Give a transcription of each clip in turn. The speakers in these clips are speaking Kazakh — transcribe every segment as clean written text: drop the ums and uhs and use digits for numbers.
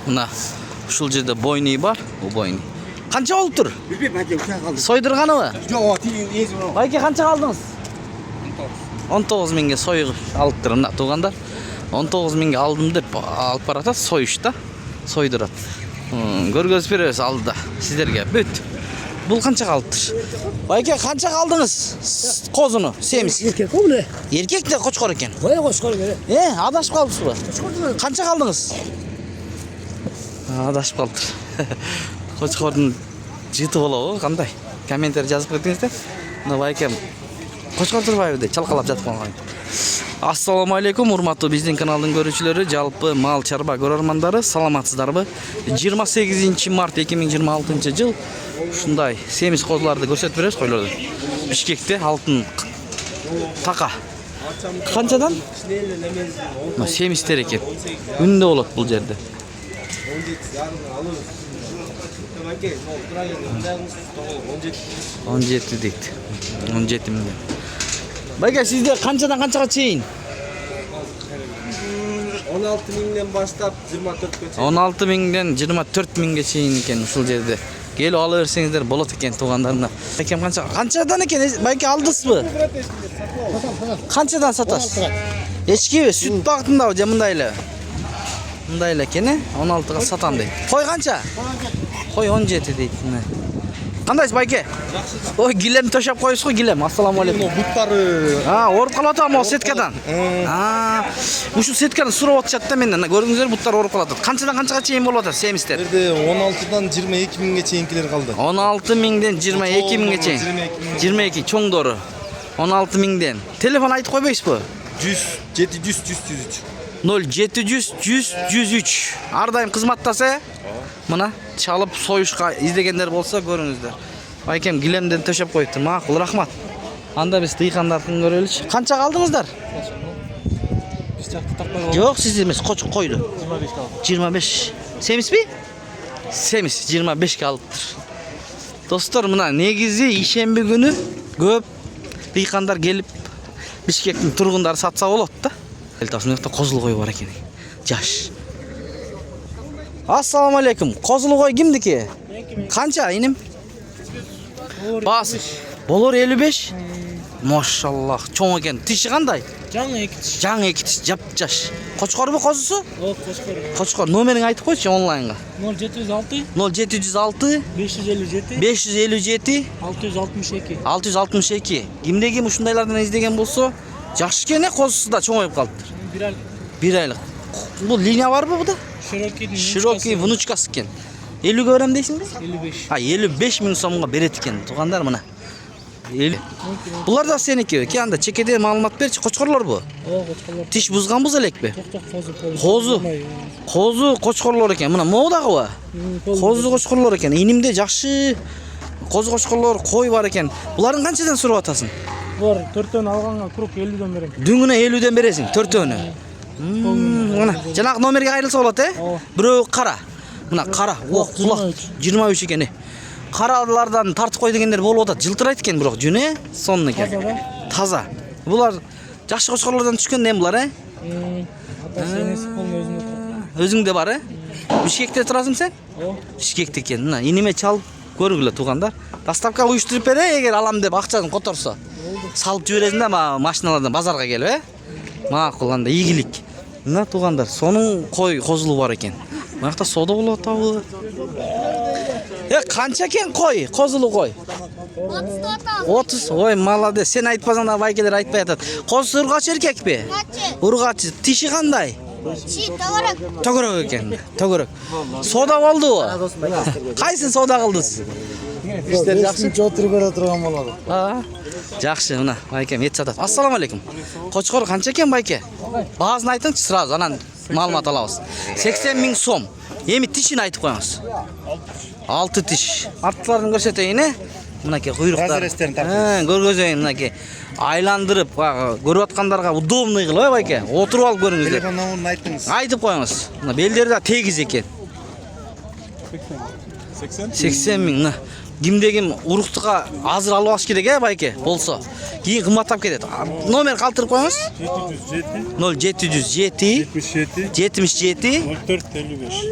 Мына ушул жерде бойный бар, бул бойный. Канча болуп тур? Билбейм, байке, ушуга калды. Сойдырганыбы? Жок, ези бул. Байке канча калдыңыз? 19 миңге сойгуп алыптыр мына туугандар. 19 миңге алдым деп алып баратат, союшта. Сойдырат. Көргөзүп беребиз алдыда сиздерге. Бүт. Бул канча калыптыр? Байке канча калдыңыз? Козуну, семиз. Эркек го бул. Эркек де кочкор экен. Кой кочкор бере. Адашып калдыңызбы? Кочкорду. Канча калдыңыз? Адашып калдыр. Кочкордун жыты болобу, кандай? Комментарий жазып кетиңиздер. Мына байкем кочкор турбайбы деп чалкалап жатып калган. Ассаламу алейкум, урматтуу биздин каналдын көрүүчүлөрү, жалпы мал чарба көрөрмандары, саламатсыздарбы? 28 март 2026 жыл ушундай семиз козуларды көрсөтүп беребиз койлорду. Бишкекте алтын така. Канчадан? Семиздер экен. Үндө болот бул жерде. 17 дейт. 17 миң. Байка, сизде канчадан канчага чейин? 16 миңден баштап 24 чейин. 16 миңден 24 миңге чейин экен ушул жерде. Келип ала берсеңиздер болот экен туугандарына. Байкем канчадан экен? Байке алдыңызбы? Канчадан сатасыз? Эчкиби? Сүт багытындабы же мындай эле? Мындай эле экен, 16га сатам дейт. Кой канча? Кой 17 дейт. Кандайсыз байке? Ой, гилем төшөп коюсуз го, гилем. Ассаламу алейкум. Буттары. Ооруп калып атам о сеткадан. Ушул сетканы сурап атышат да менден. Көрдүңүздөр, буттар ооруп калат. Канчадан канчага чейин болуп атат семиздер? Жерде 16дан 22 миңге чейинкилер калды. 16 миңден 22 миңге чейин. 22 чоңдору. 16 миңден. Телефон айтып койбойсузбу? 100 700 100 0700 100 103. Ар дайым кызматтаса, мына чалып союшка издегендер болсо көрүңүздөр. Байкем гилемден төшөп коюптур. Макул, рахмат. Анда биз тыйкандардын көрөлүчү. Канча калдыңыздар? Биз жакты таппай Жок, сиз эмес, койду. 25 калды. 25. Семизби? Семиз, 25 калыптыр. Достор, мына негизи ишемби күнү көп тыйкандар келип Бишкектин тургундары сатса болот да. Элтасында козул кой бар экен. Жаш. Ассаламу алейкум. Козул кой кимдики? Канча, иним? Бас. Болор 55. Машаллах, чоң экен. Тиши кандай? Жаңы 2 тиш. Жаңы 2 тиш, жап-жаш. Кочкорбу, козусу? Кочкор. Кочкор. Номериңди айтып койчу онлайнга. 0706 0706 557 557 662. 662. Кимде ким ушундайлардан издеген болсо, жакшы экен, козусу да чоңоюп калыптыр. 1 айлык. 1 айлык. Бул линия барбы буда? Широкий внучкасы экен. 50ге берем дейсиңби? 55. 55 миң сомго берет экен. Тугандар мына. Булар да сеники. Ки анда чекеде маалымат берчи. Кочкорлорбу? Кочкорлор. Тиш бузганбыз элекпи? Козу. Козу кочкорлор экен. Мына могудагыбы? Козу кочкорлор экен. Инимде жакшы козу кочкорлор, кой бар экен. Булардын канчадан сурап атасың? Булар 4төн алганга круг 50ден берем. Дүңүнө 50ден бересиң, 4төнү. Мына жанагы номерге кайрылса болот, Бирөө кара. Мына кара, кулак 23 экен. Каралардан тартып кой дегендер болуп атат. Жылтырайт экен бирок жүнү сонун экен. Таза. Булар жакшы кочкорлордон түшкөн эми булар, Өзүңдө бар, Бишкекте турасың сен? Бишкекте экен. Мына иниме чалып көргүлө туугандар. Доставка уюштуруп бере, эгер алам деп акчаны которсо. Салып жибересиң да машиналардан базарга келип, Макул, анда ийгилик. Мына туугандар, сонун кой козулу бар экен. Мынакта соода болуп атабы? Канча экен кой, козулу кой? 30. Ой, молодец. Сен айтпасаң да байкелер айтпай атат. Козу ургач эркекпи? Ургач. Тиши кандай? Төгөрөк. Төгөрөк экен. Төгөрөк. Соода болдубу? Кайсын соода кылдыңыз? Иштер жакшы отуруп бере турган болот. Жакшы, мына байкем эт сатат. Ассаламу алейкум. Кочкор канча экен байке? Баазын айтыңызчы сразу, анан маалымат алабыз. 80 миң сом. Эми тишин айтып коюңуз. 6 тиш. Арттыларын көрсөтөйүн, Мынакей куйруктар. Көргөзөйүн, мынакей. Айландырып, көрүп аткандарга удобный кылып, байке. Отуруп алып көрүңүздөр. Телефон номерин айтыңыз. Айтып коюңуз. Мына белдери да тегиз экен. 80. 80 миң. кимде-ким уруктукка азыр алып алыш керек байке болсо. Кийин кымбаттап кетет. Номер калтырып коюңуз. 0707 77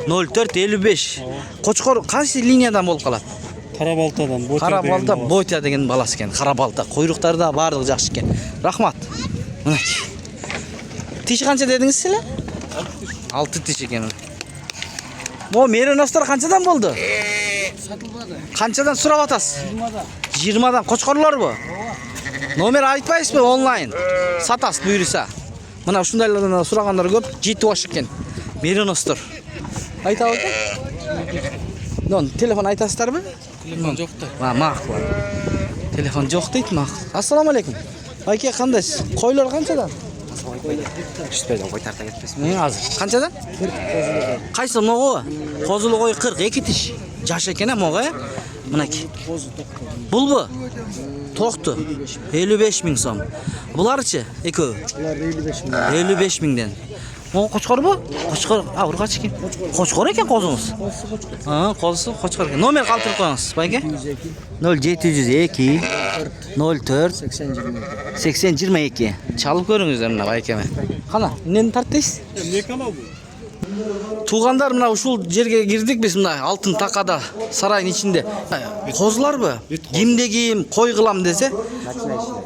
0455. Кочкор кайсы линиядан болуп калат? Карабалтадан. Карабалта Бойта деген баласы экен. Карабалта койруктары да бардыгы жакшы экен. Рахмат. Мына. Тиши канча дедиңиз эле? 6 тиш экен. Бо мереностор канчадан болду? Сатылбады. Канчадан сурап атасыз? 20'dan. 20'dan кочкорлорбу? Номер айтпайсызбы онлайн? Сатасыз буйруса. Мына ушундайлардан сурагандар көп, жетип баш экен. Мереностор. Айтабы экен? Телефон айтасыздарбы? Телефон жоқ та. Макул. Телефон жок дейт, макул. Ассаламу алейкум. Байке кандайсыз? Койлор канчадан? Түспейді, қой тарта кетпесін. Азыр. Канчадан? 40 Кайсы могу? Козулу кой 42 тиш. Жаш экен могу, Мынакей. Булбу? Токту. 55 миң сом. Буларчы? Экөө. Бұлар 55 мың. 55 миңден. О, кочкорбу? Кочкор. Ургач экен. Кочкор экен козуңуз. Козусу кочкор экен. Номер калтырып коюңуз, байке. 0702 04 80 22. Чалып көрүңүздөр мына байкеме. Кана, эмнени тарттайсыз? Ne kanal bu? Туугандар, мына ушул жерге кирдик биз мына алтын такада сарайдын ичинде. Козуларбы? Кимде-ким кой кылам десе,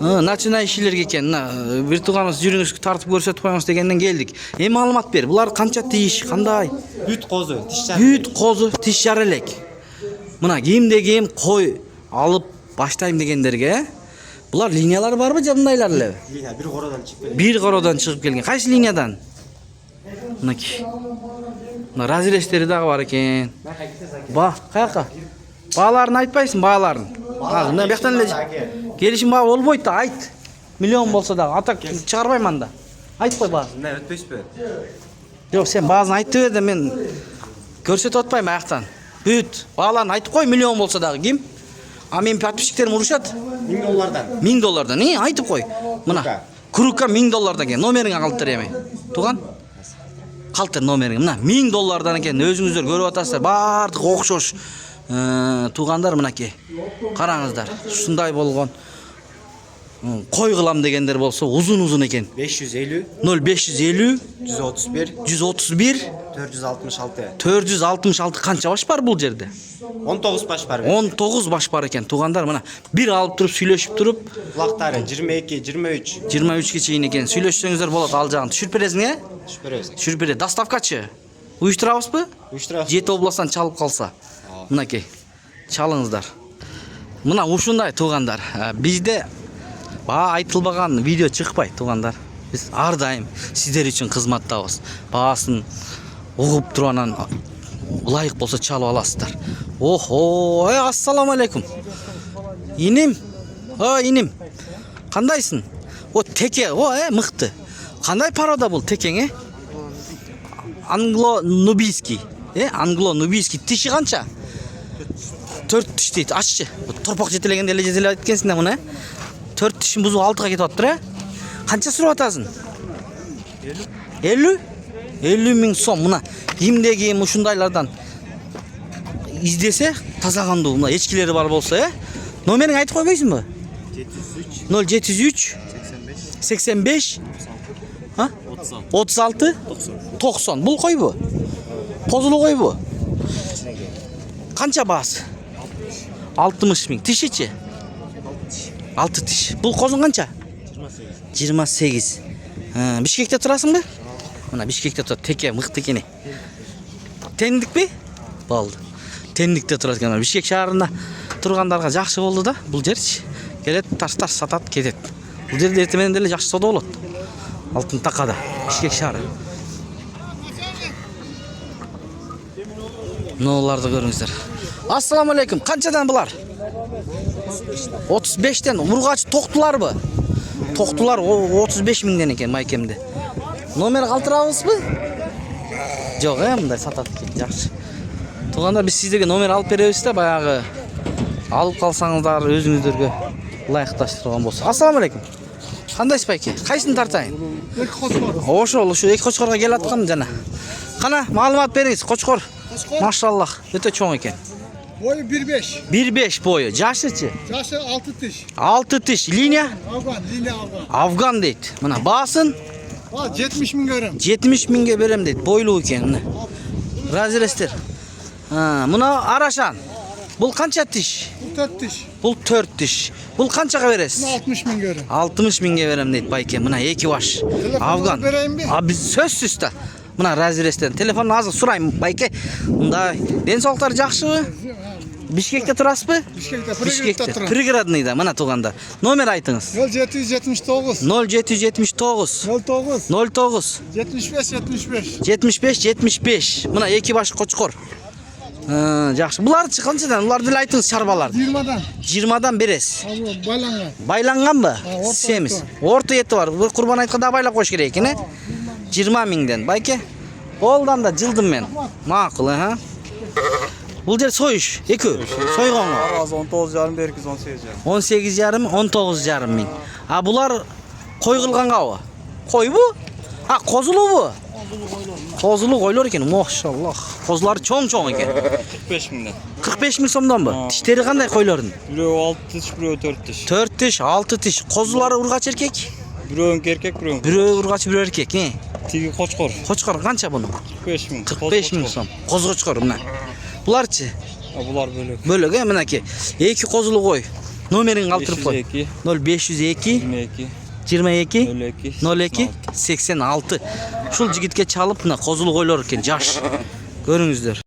начинающийлерге экен. Мына бир тууганыбыз жүрүңүз тартып көрсөтүп коюңуз дегенден келдик. Эми маалымат бер. Булар канча тиш, кандай? Бүт қозы, тіс жар. Бүт козу тиш жар элек. Мына кимде-ким кой алып баштайм дегендерге, булар линиялар барбы же мындайлар эле? Линия, бір қорадан чықпайды. Бир короодон чыгып келген. Кайсы линиядан? Мынакей. Мына разрештери дагы бар экен. Каяка? Бааларын айтпайсың, бааларын. Мына бияктан эле келишим баа болбойт да, айт. Миллион болсо дагы атак чыгарбайм анда. Айтпай баасын. Мына өтпөйсүзбү? Жок, сен баасын айтып бер да мен көрсөтүп атпайм аяктан. Бүт бааларын айтып кой, миллион болсо дагы ким? А менин подписчиктерим урушат. $1000. $1000. Айтып кой. Мына Крукка $1000 экен. Номериңе калтыр эми. Туган? Калтыр номериңе. Мына $1000 экен. Өзүңүздөр көрүп атасыздар. Бардык окшош туугандар мынакей. Караңыздар. Ушундай болгон. Кой кылам дегендер болсо узун экен. 550 0550 131 131 466. 466 канча баш бар бул жерде? 19 баш бар. 19 баш бар экен. Туугандар мына бир алып туруп сүйлөшүп туруп Кулактары 22, 23. 23 чейин экен. Сүйлөшсөңүздөр болот ал жагын. Түшүрүп бересиң, Түшпөрөбүз. Түшүрүп бере. Доставкачы. Уюштурабызбы? Уюштурабыз. 7 областтан чалып калса. Мынакей. Чалыңыздар. Мына ушундай туугандар. Бизде айтылбаган видео чыкпайт туугандар. Биз ар дайым сиздер үчүн кызматтабыз. Баасын угуп туруп анан ылайык болсо чалып аласыздар. Охо, ассаламу алейкум. Иним. Иним. Кандайсың? Теке, мыкты. Кандай порода бул текең, Англо-нубийский. Англо-нубийский. Тиши канча? 4 тиш дейт. Аччы. Торпак жетелегенде эле жетелеп айткенсиң да муну, 4 тишин бузуп 6га кетип атыптыр, Канча сурап атасың? 50? 50 миң сом. Мына кимде-ким ушундайлардан издесе тазагандуу, мына эчкилери бар болсо, Номериң айтып койбойсуңбу? 0703 85 36 90. Бул койбу? Козулу койбу? Канча баасы? 60 миң. Тишичи? 6 тиш. Бул козуң канча? 28. Бишкекте турасыңбы? Мына Бишкекте турат. Теке мыкты экен. Тендикпи? Болду. Тендикте турат экен. Бишкек шаарында тургандарга жакшы болду да. Бул жерчи. Келет, тарс сатат, кетет. Бул жерде эртең менен деле жакшы соода болот. Алтын такада. Бишкек шаары. Нооларды көрүңүздөр. Ассаламу алейкум. Канчадан булар? 35тен. Ургач токтуларбы? Токтулар 35 миңден экен майкемде. Номер калтырабызбы? Жок, мындай сатат экен, жакшы. Туугандар, биз сиздерге номер алып беребиз да, баягы алып калсаңыздар өзүңүздөргө ылайыкташтырган болсо. Ассаламу алейкум. Кандайсыз байке? Кайсын тартайын? Ошол, ушу эки кочкорго келип аткам жана. Кана, маалымат бериңиз, кочкор. Машаллах, өтө чоң экен. Boyu 1.5. 1.5 boyu. Jaşı-çı? Yaşı 6 tiş. 6 tiş. Liniya? Afgan, yine Afgan. Afgan deydi. Mına basın Ha 70 bin görüm. 70 minge berem deydi. Boylu eкен. Mına. Razilestir. Ha, mına araşan. Bul kança tiş? Bu 4 tiş. Bul 4 tiş. Bul kançaga beresiz? Buna 60 bin görüm. 60 minge berem deydi bayke. Mına eki baş. Afgan. vereyim mi? Abi sözsüz da. Mına Raziles'ten telefon azı surayım bayke. Mında densoqlar жақшыбы? Бишкекте турасызбы? Bişkek'te, Бишкекте. Prigrad'da turам. Пригородныйда мына туганда. Номер айтыңыз. 0779 0779 09 09 75 75. 75 75. Мына эки баш кочкор. Жакшы. Буларды канчадан? Буларды эле айтыңыз чарбаларды. 20'dan. 20дан бересиз. Ha bu baylangan. Байланганбы? орто Сemiz. еті. Орто еті бар. Бир курбан айтканда байлап коюш керек экен, 20 миңден. Байке. Колдан да жылдым мен. Макул, ha. Бул жер союш. Экөө. Сойгонго. Аразы 19,5 беркиз 18,5. 18 жарым, 19 жарым миң. А булар кой кылгангабы? Койбу? А, козулубу? Козулу койлор экен, машаллах. Козулар чоң-чоң экен. 45 миңден. 45 миң сомдонбу? Тиштери кандай койлордун? Бирөө 6 тиш, бирөө 4 тиш. 4 тиш, 6 тиш. Козулары ургач эркек? Бирөөнүкү эркек, бирөөнүкү. Бирөө ургач, бирөө эркек, Тиги кочкор. Кочкор канча буну? 45 миң. 45 миң сом. Коз кочкор мына. Буларчы? Булар бөлөк. Бөлөк, мынакей. Эки козулу кой. Номерин калтырып кой. 502 0502 22 22 02 02 86. Ушул жигитке чалып мына козулу койлор экен, жаш. Көрүңүздөр.